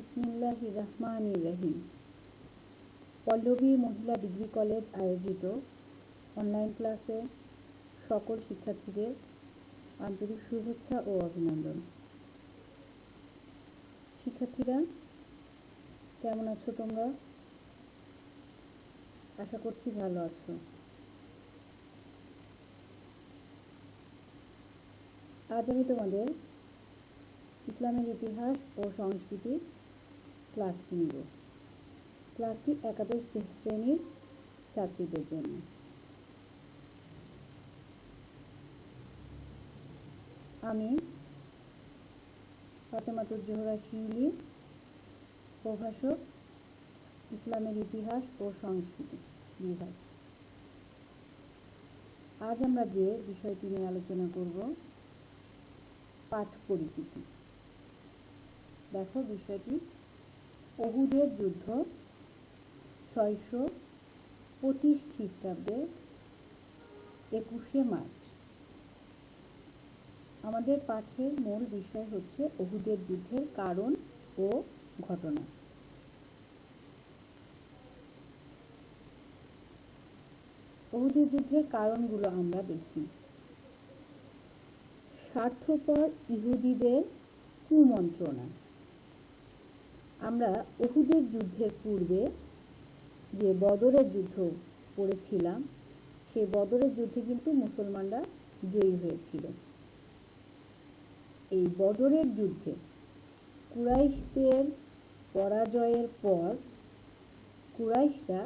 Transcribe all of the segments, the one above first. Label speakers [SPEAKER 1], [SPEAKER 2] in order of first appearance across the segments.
[SPEAKER 1] বিসমিল্লাহির রহমানির রহিম। পল্লবী মহিলা ডিগ্রি কলেজ আয়োজিত অনলাইন ক্লাসে সকল শিক্ষার্থীদের আন্তরিক শুভেচ্ছা ও অভিনন্দন। শিক্ষার্থীরা কেমন আছো তোমরা? আশা করছি ভালো আছো। আজ আমি তোমাদের ইসলামের ইতিহাস ও সংস্কৃতির ক্লাসটি নিব। ক্লাসটি একাদশ শ্রেণীর ছাত্রীদের জন্য। আমি ফাতেমাতুজ জোহরা শিউলি, প্রভাষক, ইসলামের ইতিহাস ও সংস্কৃতি বিভাগ। আজ আমরা যে বিষয়টি নিয়ে আলোচনা করব, পাঠ পরিচিতি। দেখো বিষয়টি, উহুদের যুদ্ধ 625 খ্রিস্টাব্দে 21শে মার্চ। আমাদের পাঠের মূল বিষয় হচ্ছে উহুদের যুদ্ধের কারণ ও ঘটনা। উহুদের যুদ্ধের কারণগুলো আমরা দেখি। স্বার্থপর ইহুদিদের কুমন্ত্রণা। আমরা উহুদের যুদ্ধের পূর্বে যে বদরের যুদ্ধ পড়েছিলাম, সেই বদরের যুদ্ধে কিন্তু মুসলমানরা জয়ী হয়েছিল। এই বদরের যুদ্ধে কুরাইশদের পরাজয়ের পর কুরাইশরা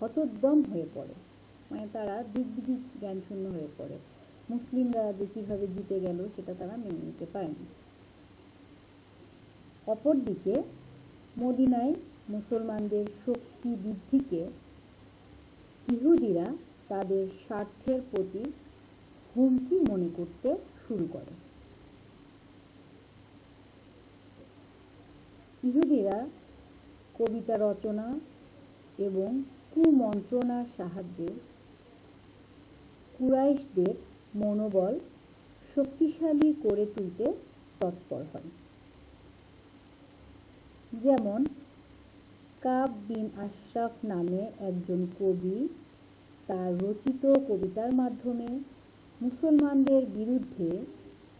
[SPEAKER 1] হতোদ্যম হয়ে পড়ে, মানে তারা দিক জ্ঞান শূন্য হয়ে পড়ে। মুসলিমরা যে কিভাবে জিতে গেল সেটা তারা মেনে নিতে পারেনি। অপরদিকে মদিনায় মুসলমানদের শক্তি বৃদ্ধিকে ইহুদিরা তাদের স্বার্থের প্রতি হুমকি মনে করতে শুরু করে। ইহুদিরা কবিতা রচনা এবং কুমন্ত্রণার সাহায্যে কুরাইশদের মনোবল শক্তিশালী করে তুলতে তৎপর হয়। যেমন কাব বিন আশরাফ নামে একজন কবি তার রচিত কবিতার মাধ্যমে মুসলমানদের বিরুদ্ধে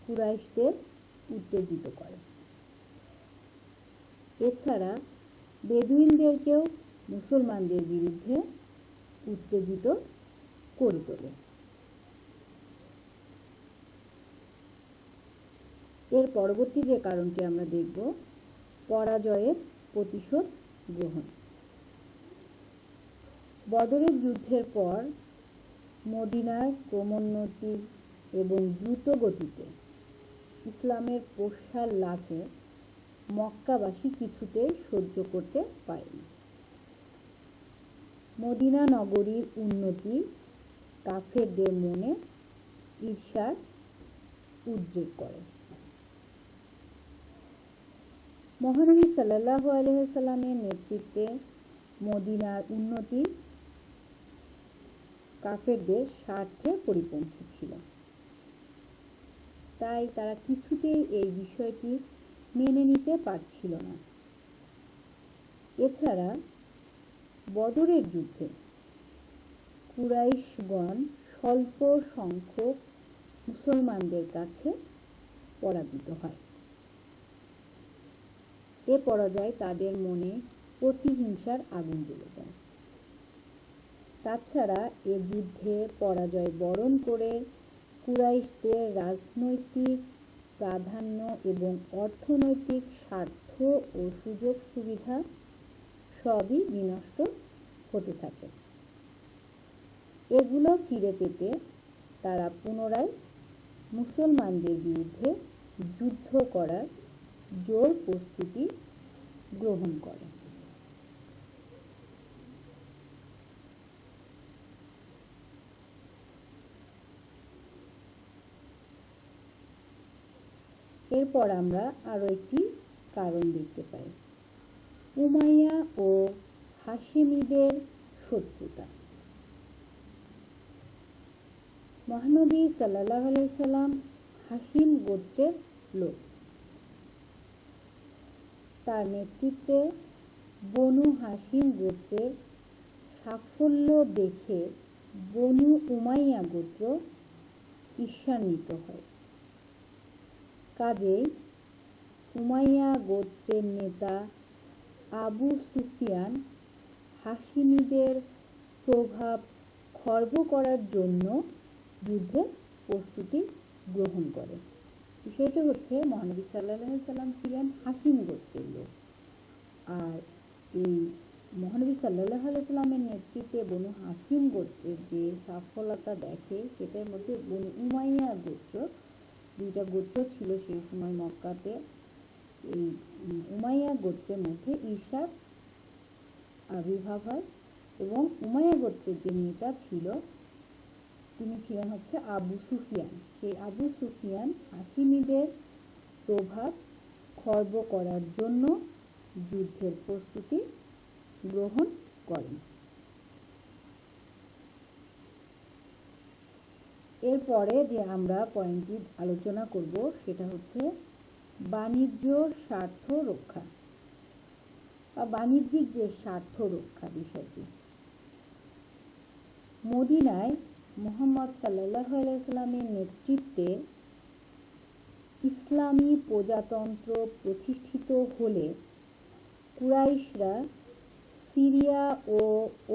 [SPEAKER 1] কুরাইশদের উত্তেজিত করে। এছাড়া বেদুইনদেরকেও মুসলমানদের বিরুদ্ধে উত্তেজিত করে তোলে। এর পরবর্তী যে কারণটি আমরা দেখব, পরাজয়ের প্রতিশোধ গ্রহণ। বদরের যুদ্ধের পর মদিনার ক্রমোন্নতি এবং দ্রুত গতিতে ইসলামের প্রসার লাভে মক্কাবাসী কিছুতেই সহ্য করতে পারেনি। মদিনা নগরীর উন্নতি কাফেরদের মনে ঈর্ষার উদ্রেক করে। মহানবী সাল্লাল্লাহু আলাইহি ওয়াসাল্লামের নেতৃত্বে মদিনার উন্নতি কাফেরদের স্বার্থে পরিপন্থী ছিল, তাই তারা কিছুতেই এই বিষয়টি মেনে নিতে পারছিল না। এছাড়া বদরের যুদ্ধে কুরাইশগণ স্বল্প সংখ্যক মুসলমানদের কাছে পরাজিত হয়। এ পরাজয় তাদের মনে প্রতিহিংসার আগুন জ্বেলে দেয়। তাছাড়া এ যুদ্ধে পরাজয় বরণ করে কুরাইশদের রাজনৈতিক প্রাধান্য এবং অর্থনৈতিক স্বার্থ ও সুযোগ সুবিধা সবই বিনষ্ট হতে থাকে। এগুলো ফিরে পেতে তারা পুনরায় মুসলমানদের বিরুদ্ধে যুদ্ধ করার জোর প্রস্তুতি গ্রহণ করে। এরপর আমরা আরো একটি কারণ দেখতে পাই, উমাইয়া ও হাশেমিদের শত্রুতা। মহানবী সাল্লাল্লাহু আলাইহি ওয়াসাল্লাম হাশিম গোত্রের লোক। তার নেতৃত্বে বনু হাশিম গোত্রের সাফল্য দেখে বনু উমাইয়া গোত্র ঈর্ষান্বিত হয়। কাজেই উমাইয়া গোত্রের নেতা আবু সুফিয়ান হাশিমীদের প্রভাব খর্ব করার জন্য যুদ্ধের প্রস্তুতি গ্রহণ করে। বিষয়টা হচ্ছে, মহানবী সাল্লাল্লাহু আলাইহি সাল্লাম ছিলেন হাশিম গোত্রের লোক, আর এই মহানবী সাল্লাল্লাহু আলাইহি সাল্লামের নেতৃত্বে বনু হাশিম গোত্রের যে সফলতা দেখে, সেটার মধ্যে বনু উমাইয়া গোত্র, দুইটা গোত্র ছিল সেই সময় মক্কাতে। এই উমাইয়া গোত্রের মধ্যে ঈর্ষার আবির্ভাব হয় এবং উমাইয়া গোত্রের যে নেতা ছিল তিনি ছিলেন হচ্ছে আবু সুফিয়ান। সেই আবু সুফিয়ান হাশিমীদের প্রভাব খর্ব করার জন্য যুদ্ধের প্রস্তুতি গ্রহণ করেন। এরপরে যে আমরা পয়েন্টটি আলোচনা করব সেটা হচ্ছে বাণিজ্য স্বার্থ রক্ষা বা বাণিজ্যিক যে স্বার্থ রক্ষা বিষয়টি। মদিনায় মুহাম্মদ সাল্লাল্লাহু আলাইহি সাল্লামের নেতৃত্বে ইসলামী প্রজাতন্ত্র প্রতিষ্ঠিত হলে কুরাইশরা সিরিয়া ও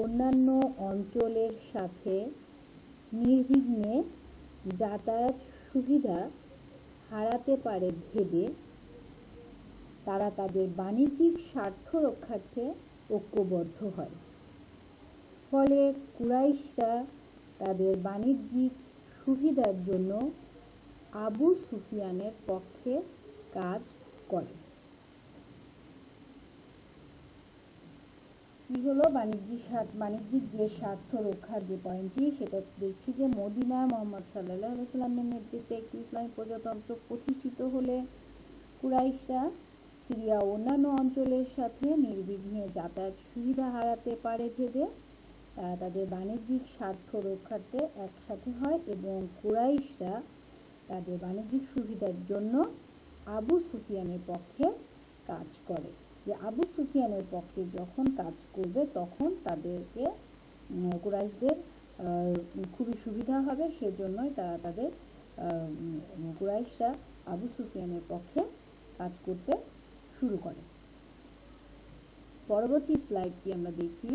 [SPEAKER 1] অন্যান্য অঞ্চলের সাথে নির্বিঘ্নে যাতায়াত সুবিধা হারাতে পারে ভেবে তারা তাদের বাণিজ্যিক স্বার্থ রক্ষার্থে ঐক্যবদ্ধ হয়। ফলে কুরাইশরা তাদের বাণিজ্যিক সুবিধার জন্য আবু সুফিয়ানের পক্ষে কাজ করে। কি হলো বাণিজ্যিক যে স্বার্থ রক্ষার যে পয়েন্টটি, সেটা দেখছি যে মদিনায় মুহাম্মদ সাল্লাল্লাহু আলাইহি সাল্লামের নেতৃত্বে একটি ইসলামী প্রজাতন্ত্র প্রতিষ্ঠিত হলে কুরাইশরা সিরিয়া ও অন্যান্য অঞ্চলের সাথে নির্বিঘ্নে যাতায়াত সুবিধা হারাতে পারে ভেবে তাদের বাণিজ্যিক স্বার্থ রক্ষার্থে একসাথে হয় এবং কুরাইশরা তাদের বাণিজ্যিক সুবিধার জন্য আবু সুফিয়ানের পক্ষে কাজ করে। যে আবু সুফিয়ানের পক্ষে যখন কাজ করবে তখন তাদেরকে কুরাইশদের খুবই সুবিধা হবে, সেজন্যই কুরাইশরা আবু সুফিয়ানের পক্ষে কাজ করতে শুরু করে। পরবর্তী স্লাইডটি আমরা দেখি।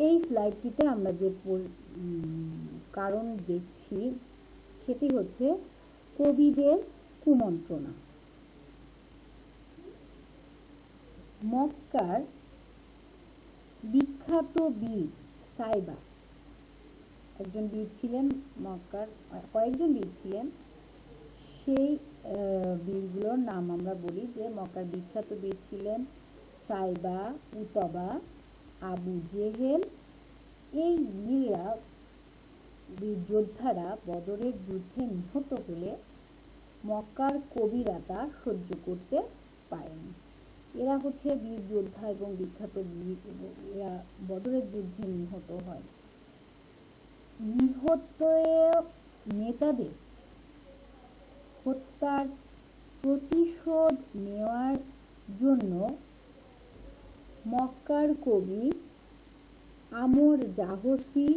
[SPEAKER 1] এই স্লাইডটিতে আমরা যে কারণ দেখছি সেটি হচ্ছে কবিদের কুমন্ত্রণা। মক্কার বিখ্যাত বীর সাইবা, একজন বীর ছিলেন, মক্কার কয়েকজন বীর ছিলেন, সেই বীরগুলোর নাম আমরা বলি। যে মক্কার বিখ্যাত বীর ছিলেন সাইবা, উতবা, আবু জেহেল। এই বীর যোদ্ধারা বদরের যুদ্ধে নিহত হলে মক্কার কবিরা তা সহ্য করতে পারেনি। এরা হচ্ছে বীর যোদ্ধা এবং বিখ্যাত বীর, এরা বদরের যুদ্ধে নিহত হয়। নিহত নেতাদের হত্যার প্রতিশোধ নেওয়ার জন্য মক্কার কবি আমর জাহসি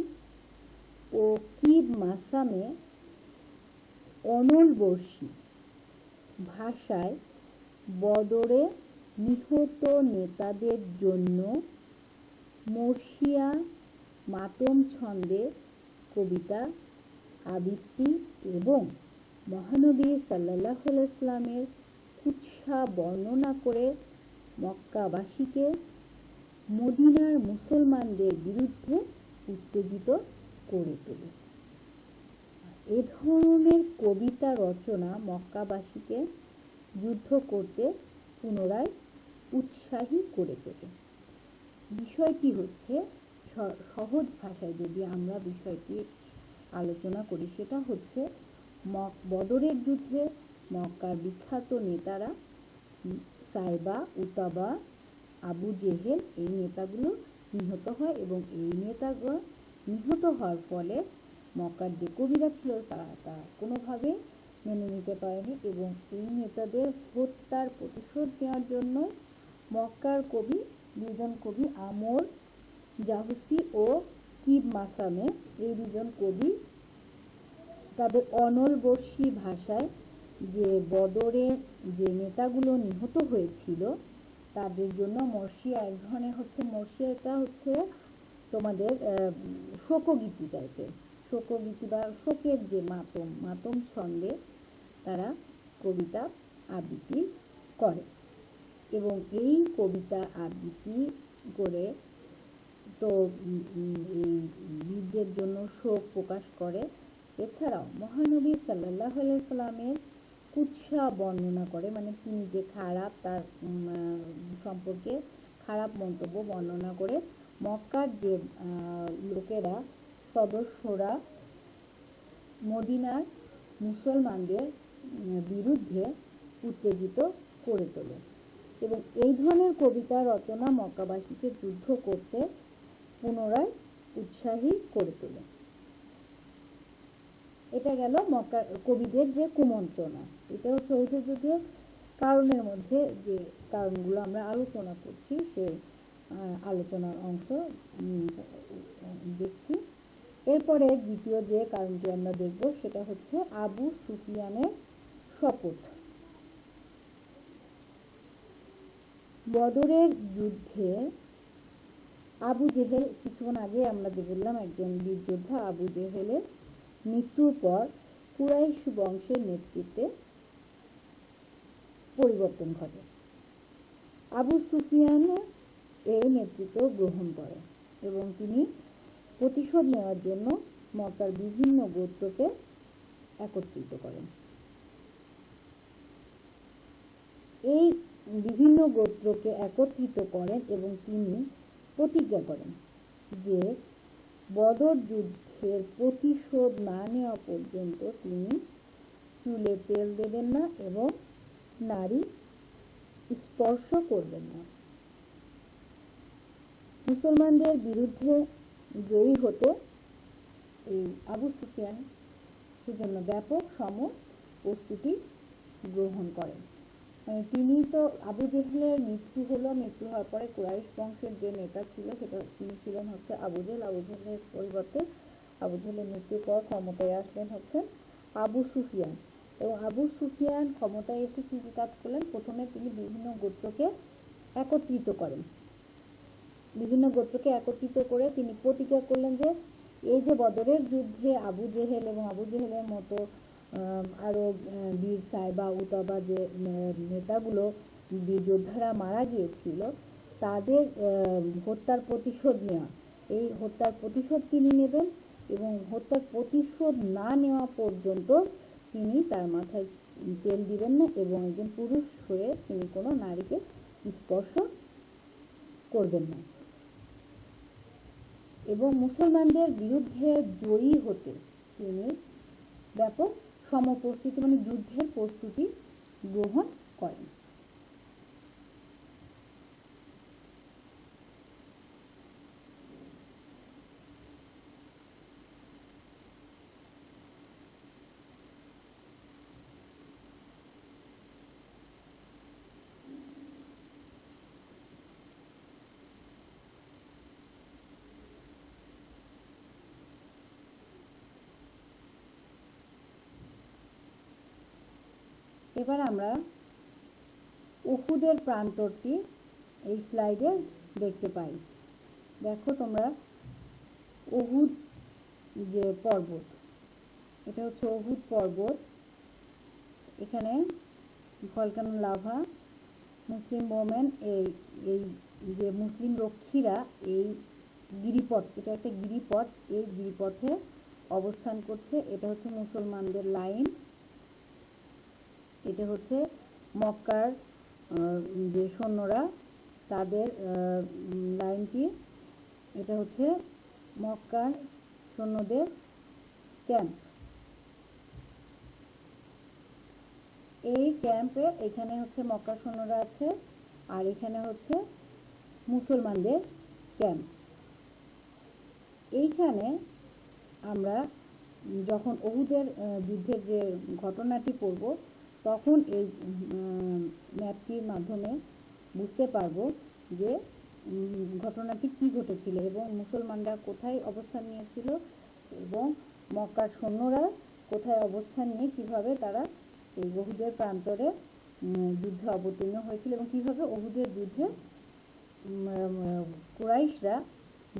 [SPEAKER 1] ও কিব মাসামে অনলবর্ষী ভাষায় বদরে নিহত নেতাদের জন্য মরসিয়া মাতম ছন্দে কবিতা আবৃত্তি এবং মহানবী সাল্লাল্লাহু আলাইহি সাল্লামের কুৎসা বর্ণনা করে মক্কাবাসীকে মদিনার মুসলমানদের বিরুদ্ধে উত্তেজিত করে তোলে। এ ধরনের কবিতা রচনা মক্কাবাসীকে যুদ্ধ করতে পুনরায় উৎসাহী করে তোলে। বিষয়টি হচ্ছে, সহজ ভাষায় যদি আমরা বিষয়টি আলোচনা করি, সেটা হচ্ছে বদরের যুদ্ধে মক্কার বিখ্যাত নেতারা সাইবা, উতাবা, আবু জেহেল, এই নেতাগুলো নিহত হয় এবং এই নেতাগুলো নিহত হওয়ার ফলে মক্কার যে কবিরা ছিল তারা কোনোভাবে মেনে নিতে পারেনি এবং এই নেতাদের হত্যার প্রতিশোধ নেওয়ার জন্য মক্কার কবি, দুজন কবি আমর জাহুসি ও কিব মাসামে, এই দুজন কবি তাদের অনলবর্ষী ভাষায় যে বদরের যে নেতাগুলো নিহত হয়েছিল তাদের জন্য মর্সিয়া, এক ধরনের হচ্ছে মর্সিয়া, এটা হচ্ছে তোমাদের শোকগীতি টাইপের, শোকগীতি বা শোকের যে মাতম ছন্দে তারা কবিতা আবৃত্তি করে এবং এই কবিতা আবৃত্তি করে তো এই বীরদের জন্য শোক প্রকাশ করে। এছাড়াও মহানবী সাল্লাল্লাহু আলাইহি সাল্লামের কুৎসা বর্ণনা করে, মানে তিনি যে খারাপ, তার সম্পর্কে খারাপ মন্তব্য বর্ণনা করে মক্কার যে লোকেরা, সদস্যরা মদিনার মুসলমানদের বিরুদ্ধে উত্তেজিত করে তোলে এবং এই ধরনের কবিতা রচনা মক্কাবাসীকে যুদ্ধ করতে পুনরায় উৎসাহী করে তোলে। এটা গেল মক্কা কবিদের যে কুমন্ত্রণা। এটা হচ্ছে ওই যুদ্ধের কারণের মধ্যে যে কারণগুলো আমরা আলোচনা করছি সেই আলোচনার অংশ দেখছি। এরপরে দ্বিতীয় যে কারণটি আমরা দেখব সেটা হচ্ছে আবু সুফিয়ানের শপথ। বদরের যুদ্ধে আবু জেহেল, কিছুক্ষণ আগে আমরা যে বললাম একজন বীর যোদ্ধা, আবু জেহেলের মৃত্যুর পর কুরাইশ বংশের নেতৃত্বে পরিবর্তন ঘটে। আবু সুফিয়ান এই নেতৃত্ব গ্রহণ করে এবং তিনি প্রতিশোধ নেওয়ার জন্য মক্কার বিভিন্ন গোত্রকে একত্রিত করেন। এই বিভিন্ন গোত্রকে একত্রিত করেন এবং তিনি প্রতিজ্ঞা করেন যে বদর যুদ্ধের প্রতিশোধ না নেওয়া পর্যন্ত তিনি চুলে তেল দেবেন না এবং নারী স্পর্শ করবেন না। মুসলমানদের বিরুদ্ধে জয়ী হতে এই আবু সুফিয়ান সেজন্য ব্যাপক প্রস্তুতি গ্রহণ করেন। মানে তিনি তো, আবু জেহেলের মৃত্যু হলো, মৃত্যু হওয়ার পরে কুরাইশ বংশের যে নেতা ছিল সেটা তিনি ছিলেন হচ্ছে আবু জেহেল। আবু জেহেলের পরিবর্তে, আবু জেহেলের মৃত্যুর পর ক্ষমতায় আসলেন হচ্ছে আবু সুফিয়ান এবং আবু সুফিয়ান ক্ষমতায় এসে কি কাজ করলেন? প্রথমে তিনি বিভিন্ন গোত্রকে একত্রিত করেন। বিভিন্ন গোত্রকে একত্রিত করে তিনি প্রতিজ্ঞা করলেন যে এই যে বদরের যুদ্ধে আবু জেহেল এবং আবু জেহেলের মতো আরো বীর সাইবা, উতাবা যে নেতাগুলো, বীর যোদ্ধারা মারা গিয়েছিল, তাদের হত্যার প্রতিশোধ নেওয়া, এই হত্যার প্রতিশোধ তিনি নেবেন এবং হত্যার প্রতিশোধ না নেওয়া পর্যন্ত তিনি তার মাথায় তেল দিবেন না এবং একজন পুরুষ হয়ে তিনি কোনো নারীকে স্পর্শ করবেন না এবং মুসলমানদের বিরুদ্ধে জয়ী হতে তিনি ব্যাপক সমপ্রস্তুতি, মানে যুদ্ধের প্রস্তুতি গ্রহণ করেন। এবার আমরা উহুদের প্রান্তরটি এই স্লাইডে দেখতে পাই। দেখো তোমরা, উহুদ যে পর্বত, এটা হচ্ছে উহুদ পর্বত। এখানে ভলকানো লাভা, মুসলিম ওমেন, এই যে মুসলিম রক্ষীরা এই গিরিপথ, এটা একটা গিরিপথ, এই গিরিপথে অবস্থান করছে। এটা হচ্ছে মুসলমানদের লাইন, এটা হচ্ছে মক্কার যে সৈন্যরা তাদের লাইনটি, এটা হচ্ছে মক্কার সৈন্যদের ক্যাম্প। এই ক্যাম্পে এখানে হচ্ছে মক্কার সৈন্যরা আছে আর এখানে হচ্ছে মুসলমানদের ক্যাম্প। এইখানে আমরা যখন উহুদের যুদ্ধের যে ঘটনাটি পড়ব তখন এই ম্যাপটির মাধ্যমে বুঝতে পারবো যে ঘটনাটি কি ঘটেছিল এবং মুসলমানরা কোথায় অবস্থান নিয়েছিল এবং মক্কার সৈন্যরা কোথায় অবস্থান নিয়ে কিভাবে তারা এই উহুদের প্রান্তরে যুদ্ধে অবতীর্ণ হয়েছিল এবং কিভাবে উহুদের যুদ্ধে কুরাইশরা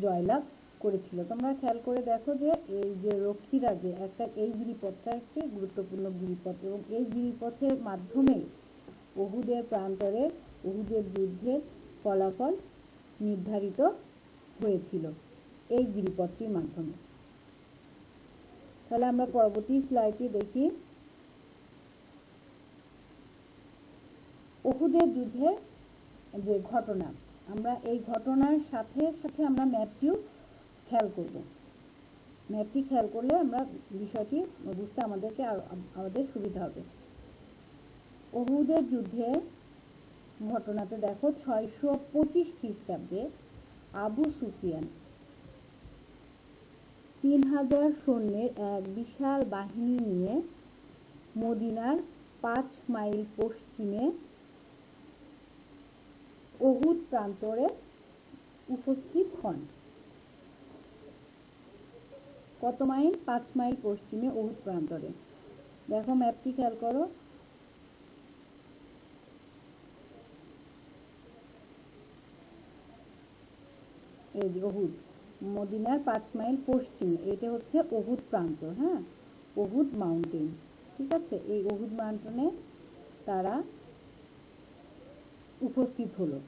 [SPEAKER 1] জয়লাভ করেছিল। তোমরা খেয়াল করে দেখো যে এই যে রক্ষীরা যে একটা এই গিরিপথটা একটি গুরুত্বপূর্ণ গিরিপথ এবং এই গিরিপথের মাধ্যমে উহুদের প্রান্তরে উহুদের যুদ্ধের ফলাফল নির্ধারিত হয়েছিল এই গিরিপথটির মাধ্যমে। তাহলে আমরা পরবর্তী স্লাইডটি দেখি। উহুদের যুদ্ধের যে ঘটনা, আমরা এই ঘটনার সাথে সাথে আমরা ম্যাপটিও খেয়াল করব। ম্যাপটি খেয়াল করলে আমরা বিষয়টি বুঝতে আমাদের সুবিধা হবে। উহুদের যুদ্ধের ঘটনাতে দেখো 625 খ্রিস্টাব্দে আবু সুফিয়ান 3000 সৈন্যের এক বিশাল বাহিনী নিয়ে মদিনার 5 মাইল পশ্চিমে উহুদ প্রান্তরে উপস্থিত হন। কত মাইল? 5 মাইল পশ্চিমে উহুদ প্রান্তরে। দেখো ম্যাপটি খেয়াল করো। এই যে উহুদ, মদিনার 5 মাইল পশ্চিমে, এটা হচ্ছে উহুদ প্রান্ত। হ্যাঁ, উহুদ মাউন্টেন, ঠিক আছে। এই উহুদ মাউন্টেনে তারা উপস্থিত হলো।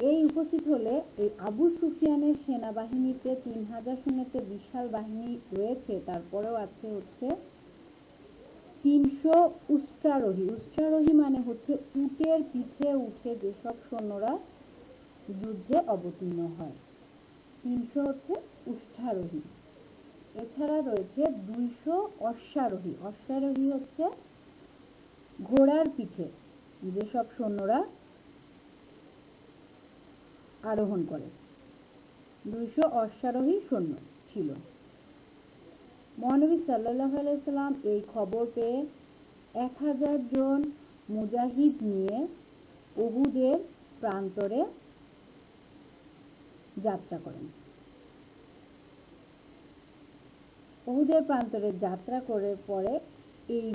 [SPEAKER 1] এই উপস্থিত হলে এই আবু সুফিয়ানের সেনাবাহিনীতে 3000 সৈন্যতে বিশাল বাহিনী রয়েছে, তারপরেও আছে হচ্ছে 300 উষ্ট্রারোহী। উষ্ট্রারোহী মানে হচ্ছে উটের পিঠে উঠে যেসব সৈন্যরা যুদ্ধে অবতীর্ণ হয়, 300 হচ্ছে উষ্ট্রারোহী। এছাড়া রয়েছে 200 অশ্বারোহী। অশ্বারোহী হচ্ছে ঘোড়ার পিঠে যেসব সৈন্যরা আরোহণ করে, 200 অশ্বারোহী সৈন্য ছিল। মহানবী সাল্লাল্লাহু আলাইহি সাল্লাম এই খবর পেয়ে 1000 জন মুজাহিদ নিয়ে উহুদের প্রান্তরে যাত্রা করেন। উহুদের প্রান্তরে যাত্রা করে পরে এই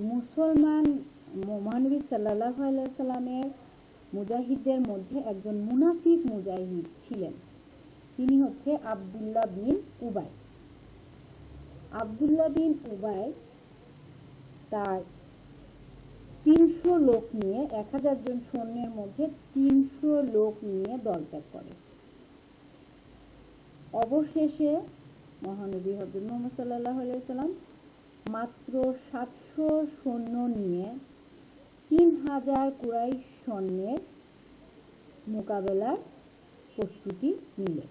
[SPEAKER 1] মহানবী সাল্লাল্লাহু আলাইহি সাল্লামের মুজাহিদদের মধ্যে একজন মুনাফিক মুজাহিদ ছিলেন, তিনি হচ্ছে আব্দুল্লাহ বিন উবাই। আব্দুল্লাহ বিন উবাই তার 300 লোক নিয়ে, 1000 জন সৈন্যের মধ্যে 300 লোক নিয়ে দলত্যাগ করে। অবশেষে মহানবী হযরত মুহাম্মদ সাল্লাল্লাহু আলাইহি সাল্লাম মাত্র 700 সৈন্য নিয়ে 3000 কুরাইশ সৈন্যের মোকাবেলার প্রস্তুতি নিলেন।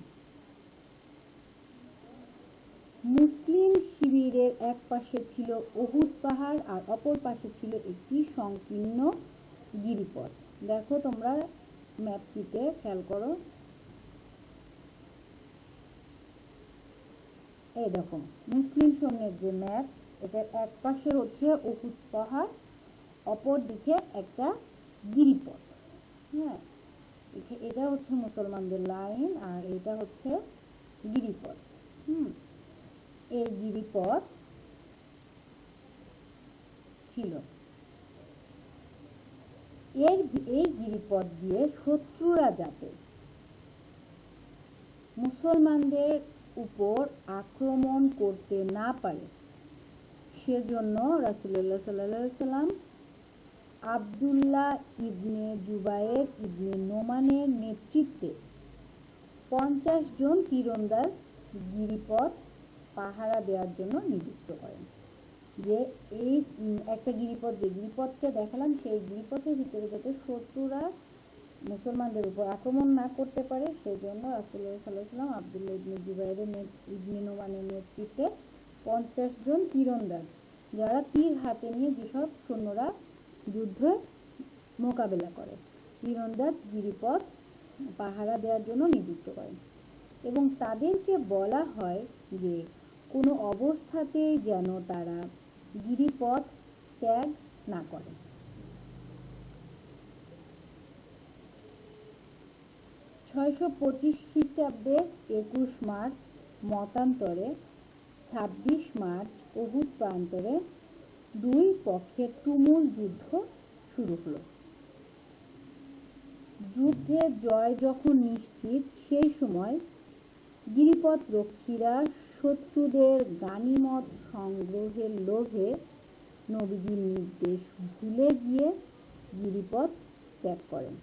[SPEAKER 1] মুসলিম শিবিরের এক পাশে ছিল উহুদ পাহাড় আর অপর পাশে ছিল একটি সংকীর্ণ গিরিপথ। দেখো তোমরা ম্যাপটিতে খেয়াল করো। এই দেখো মুসলিম সৈন্যের যে ম্যাপ, এটার এক পাশে হচ্ছে উহুদ পাহাড়, অপর দিকে একটা গিরিপথ। হ্যাঁ, এটা হচ্ছে মুসলমানদের লাইন আর এটা হচ্ছে গিরিপথ। এই গিরিপথ ছিল। এই গিরিপথ দিয়ে শত্রুরা যাতে মুসলমানদের উপর আক্রমণ করতে না পারে সেজন্য রাসূলুল্লাহ সাল্লাল্লাহু আলাইহি সাল্লাম আব্দুল্লাহ ইবনে জুবায়ের ইবনে নোমানের নেতৃত্বে 50 জন তীরন্দাজ গিরিপথ পাহারা দেওয়ার জন্য নিযুক্ত করেন। যে এই একটা গিরিপথ, যে গিরিপথটা দেখালাম, সেই গিরিপথের ভিতরে যাতে শত্রুরা মুসলমানদের উপর আক্রমণ না করতে পারে সেই জন্য রাসূলুল্লাহ সাল্লাল্লাহু আলাইহি ওয়াসাল্লাম আব্দুল্লাহ ইবনে জুবায়ের ইবনে নোমানের নেতৃত্বে 50 জন তীরন্দাজ, যারা তীর হাতে নিয়ে যেসব সৈন্যরা যুদ্ধে মোকাবেলা করে, তীরন্দাজ গিরিপথ পাহারা দেওয়ার জন্য নিযুক্ত করেন। এবং তাদেরকে বলা হয় যে কোনো অবস্থাতেই যেন তারা গিরিপথ ত্যাগ না করে। 625 খ্রিস্টাব্দে 21 মার্চ মতান্তরে 26 মার্চ উহুদ প্রান্তরে দুই পক্ষের তুমুল যুদ্ধ শুরু হলো। যুদ্ধে জয় যখন নিশ্চিত, সেই সময় গিরিপথ রক্ষীরা শত্রুদের গানিমত সংগ্রহের লোভে নবীজির নির্দেশ ভুলে গিয়ে গিরিপথ ত্যাগ করেন।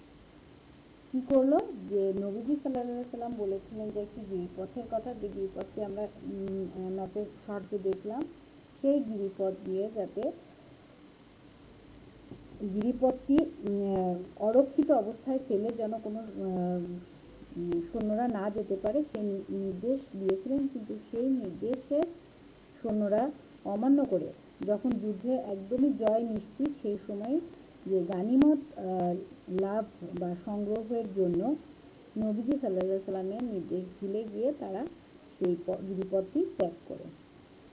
[SPEAKER 1] কি করলো, যে নবীজি সাল্লাল্লাহু আলাইহি সাল্লাম বলেছিলেন যে একটি গিরিপথের কথা, যে গিরিপথটি আমরা ম্যাপের সাহায্যে দেখলাম, সেই গিরিপথ দিয়ে যাতে গিরিপথটি অরক্ষিত অবস্থায় ফেলে যেন কোনো সৈন্যরা না যেতে পারে, সেই নির্দেশ দিয়েছিলেন। কিন্তু সেই নির্দেশে সৈন্যরা অমান্য করে যখন যুদ্ধে একদমই জয় নিশ্চিত, সেই সময় যে গানিমত লাভ বা সংগ্রহের জন্য নবীজি সাল্লাল্লাহু আলাইহি সাল্লামের নির্দেশ ভুলে গিয়ে তারা সেই গিরিপথটি ত্যাগ করে।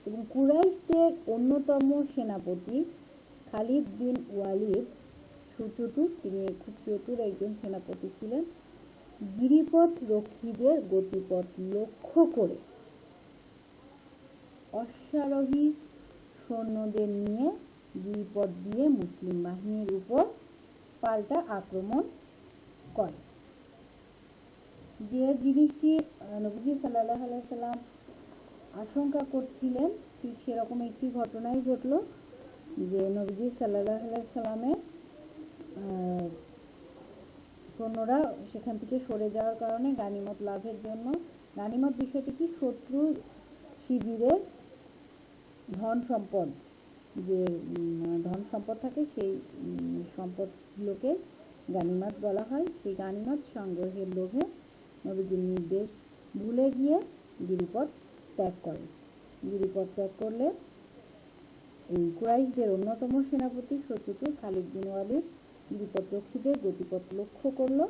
[SPEAKER 1] এবং কুরাইশদের অন্যতম সেনাপতি খালিদ বিন ওয়ালিদ সুচতুর, তিনি খুব চতুর একজন সেনাপতি ছিলেন। গিরিপথ রক্ষীদের গতিপথ লক্ষ্য করে অশ্বারোহী সৈন্যদের নিয়ে গিরিপথ দিয়ে মুসলিম বাহিনীর উপর পাল্টা আক্রমণ করে। যে জিনিসটি নবীজি সাল্লাল্লাহু আলাইহি সাল্লাম আশঙ্কা করছিলেন, ঠিক সেরকম একটি ঘটনাই ঘটলো, যে নবীজি সাল্লাল্লাহু আলাইহি সাল্লামের সৈন্যরা সেখান থেকে সরে যাওয়ার কারণে গানিমত লাভের জন্য, গানিমত বিষয়টি কি, শত্রু শিবিরের ধন সম্পদ, যে ধন সম্পদ থাকে সেই সম্পদগুলোকে গানিমত বলা হয়। সেই গানিমত সংগ্রহের লোভে নবীজির নির্দেশ ভুলে গিয়ে গিরিপথ ত্যাগ করে। গিরিপথ ত্যাগ করলে এই কুরাইশদের অন্যতম সেনাপতি সচতুর খালিদ বিন ওয়ালিদ গিরিপথ রক্ষীদের গতিপথ লক্ষ্য করল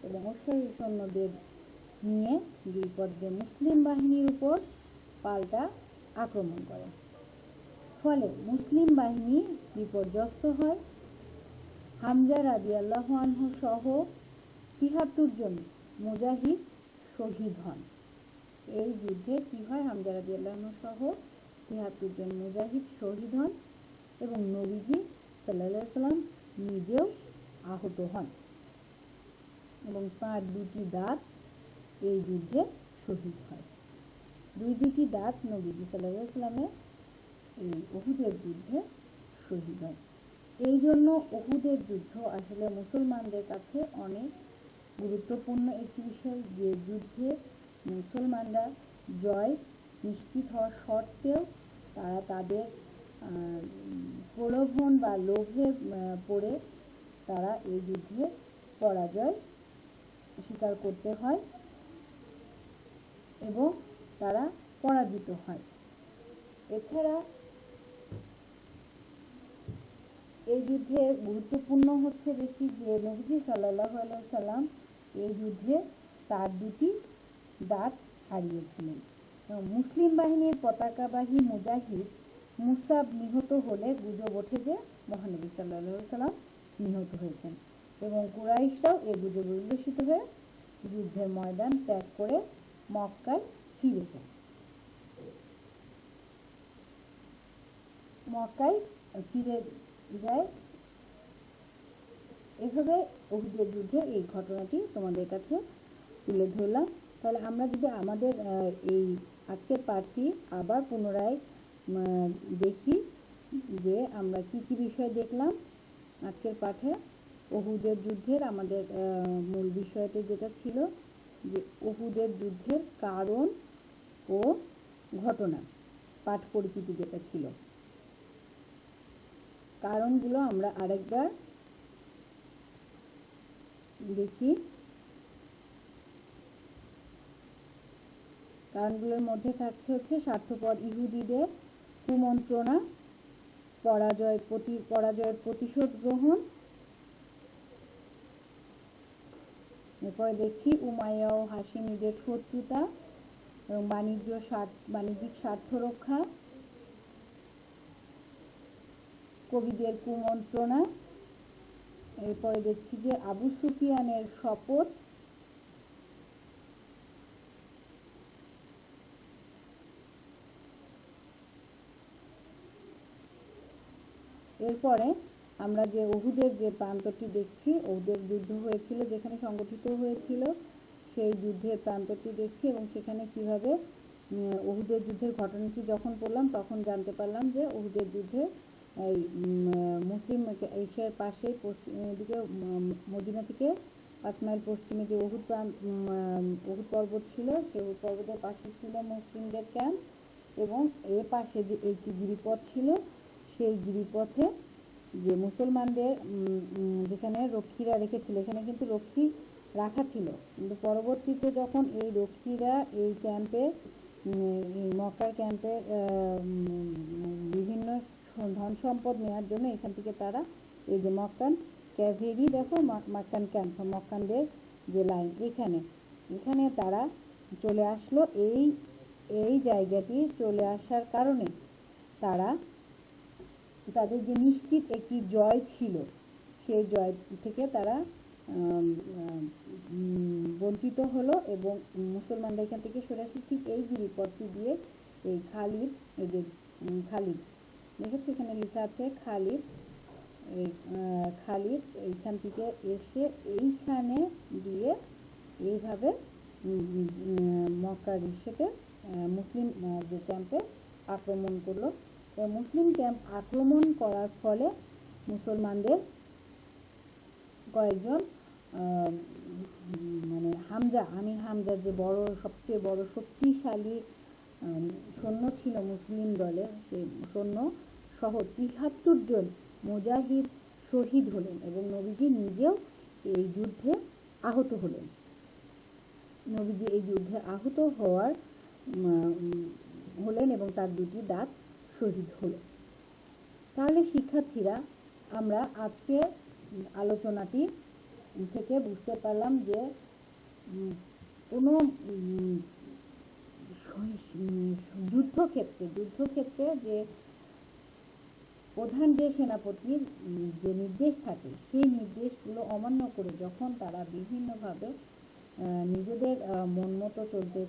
[SPEAKER 1] এবং অশ্বারোহী সৈন্যদের নিয়ে গিরিপথ দিয়ে মুসলিম বাহিনীর উপর পাল্টা আক্রমণ করে। ফলে মুসলিম বাহিনী বিপর্যস্ত হয়। হামজা রাদিয়াল্লাহু আনহু সহ ৭৩ জন মুজাহিদ শহীদ হন। এই যুদ্ধে কি হয়, হামজা রাদিয়াল্লাহু আনহু সহ ৭৩ জন মুজাহিদ শহীদ হন এবং নবীজি সাল্লাল্লাহু আলাইহি সাল্লাম নিজেও আহত হন এবং তার দুটি দাঁত এই যুদ্ধে শহীদ হয়। দুটি দাঁত নবীজি সাল্লাল্লাহু আলাইহি সাল্লামের এই উহুদের যুদ্ধে শহীদ হয়। এই জন্য উহুদের যুদ্ধ আসলে মুসলমানদের কাছে অনেক গুরুত্বপূর্ণ একটি বিষয়, যে যুদ্ধে মুসলমানরা জয় নিশ্চিত হওয়া সত্ত্বেও তারা তাদের প্রলোভন বা লোভে পড়ে তারা এই যুদ্ধে পরাজয় স্বীকার করতে হয় এবং তারা পরাজিত হয়। এছাড়া এই যুদ্ধে গুরুত্বপূর্ণ হচ্ছে বেশি যে নবীজি সাল্লাল্লাহু আলাইহি সাল্লাম এই যুদ্ধে তার দুটি দাঁত হারিয়েছিলেন। মুসলিম বাহিনীর পতাকাবাহী মুজাহিদ মুসাব নিহত হলে গুজব ওঠে যে মহানবী সাল্লাল্লাহু আলাইহি সাল্লাম নিহত হয়েছেন এবং কুরাইশরাও এই গুজবে উল্লসিত হয়ে যুদ্ধের ময়দান ত্যাগ করে মক্কায় ফিরে যায়। এভাবে উহুদের যুদ্ধের এই ঘটনাটি তোমাদের কাছে তুলে ধরলাম। তাহলে আমরা যদি আমাদের এই আজকের পাঠটি আবার পুনরায় দেখি, যে আমরা কি কি বিষয় দেখলাম আজকের পাঠে। উহুদের যুদ্ধের আমাদের মূল বিষয়টি যেটা ছিল, যে উহুদের যুদ্ধের কারণ ও ঘটনা, পাঠ পরিচিতি যেটা ছিল, কারণগুলো আমরা আরেকবার দেখি। কারণগুলোর মধ্যে থাকছে হচ্ছে স্বার্থপর ইহুদিদের কুমন্ত্রণা, পরাজয়ের প্রতিশোধ গ্রহণ, এরপরে দেখছি উমাইয়া ও হাশিমীদের শত্রুতা এবং বাণিজ্যিক স্বার্থ রক্ষা, কবিদের কুমন্ত্রণা। এরপরে দেখছি যে আবু সুফিয়ানের শপথ, এরপরে আমরা যে উহুদের যে প্রান্তটি দেখছি, উহুদের যুদ্ধ হয়েছিল যেখানে সংগঠিত হয়েছিল, সেই যুদ্ধের প্রান্তটি দেখছি এবং সেখানে কিভাবে উহুদের যুদ্ধের ঘটনাটি যখন পড়লাম তখন জানতে পারলাম যে উহুদের যুদ্ধে এই মুসলিম এর পাশে পশ্চিম দিকে মদিনা থেকে 5 মাইল পশ্চিমে যে উহুদ পর্বত ছিল, সেই উহুদ পর্বতের পাশে ছিল মুসলিমদের ক্যাম্প এবং এর পাশে যে একটি গিরিপথ ছিল, সেই গিরিপথে যে মুসলমানদের যেখানে রক্ষীরা রেখেছিল, এখানে কিন্তু রক্ষী রাখা ছিল, কিন্তু পরবর্তীতে যখন এই রক্ষীরা এই ক্যাম্পে মক্কার ক্যাম্পে বিভিন্ন ধন সম্পদ নেওয়ার জন্য এখান থেকে তারা এই যে মক্কান ক্যাভেরি, দেখো মক্কান ক্যাম্প, মক্কানদের যে লাইন, এখানে তারা চলে আসলো। এই জায়গাটি চলে আসার কারণে তাদের যে নিশ্চিত একটি জয় ছিল, সেই জয় থেকে তারা বঞ্চিত হলো এবং মুসলমানরা এখান থেকে সরে আসলো। ঠিক এই গিরিপথটি দিয়ে এই খালিদ দেখেছো এখানে লেখা আছে খালিদ এইখান থেকে এসে এইখানে দিয়ে এইভাবে মক্কার ইসেতে মুসলিম যে ক্যাম্পে আক্রমণ করলো। মুসলিম ক্যাম্প আক্রমণ করার ফলে মুসলমানদের কয়েকজন মানে হামজার যে সবচেয়ে বড় শক্তিশালী সৈন্য ছিল মুসলিম দলের, সেই সৈন্য সহ ৭৩ জন মুজাহিদ শহীদ হলেন এবং নবীজি নিজেও এই যুদ্ধে আহত হলেন। নবীজি এই যুদ্ধে আহত হলেন এবং তার 2টি দাঁত শহীদ হলো। তাহলে শিক্ষার্থীরা, আমরা আজকে আলোচনাটি থেকে বুঝতে পারলাম যে কোনো যুদ্ধক্ষেত্রে যে প্রধান যে সেনাপতির যে নির্দেশ থাকে, সেই নির্দেশগুলো অমান্য করে যখন তারা বিভিন্নভাবে নিজেদের মন মতো চলতে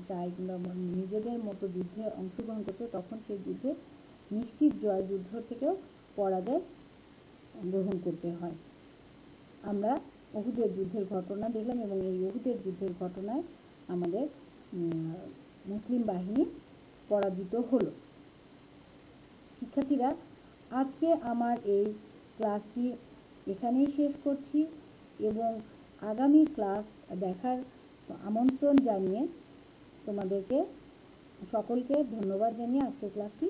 [SPEAKER 1] চায় কিংবা নিজেদের মতো যুদ্ধে অংশগ্রহণ করতে, তখন সেই যুদ্ধে নিশ্চিত জয়, যুদ্ধ থেকেও পরাজয় গ্রহণ করতে হয়। আমরা উহুদের যুদ্ধের ঘটনা দেখলাম এবং এই উহুদের যুদ্ধের ঘটনায় আমাদের মুসলিম বাহিনী পরাজিত হলো। শিক্ষার্থীরা, আজকে আমার এই ক্লাসটি এখানেই শেষ করছি এবং আগামী ক্লাস দেখার আমন্ত্রণ জানিয়ে তোমাদেরকে সকলকে ধন্যবাদ জানিয়ে আজকের ক্লাসটি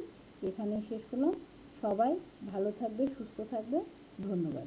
[SPEAKER 1] এখানেই শেষ করলাম। সবাই ভালো থাকবে, সুস্থ থাকবে। ধন্যবাদ।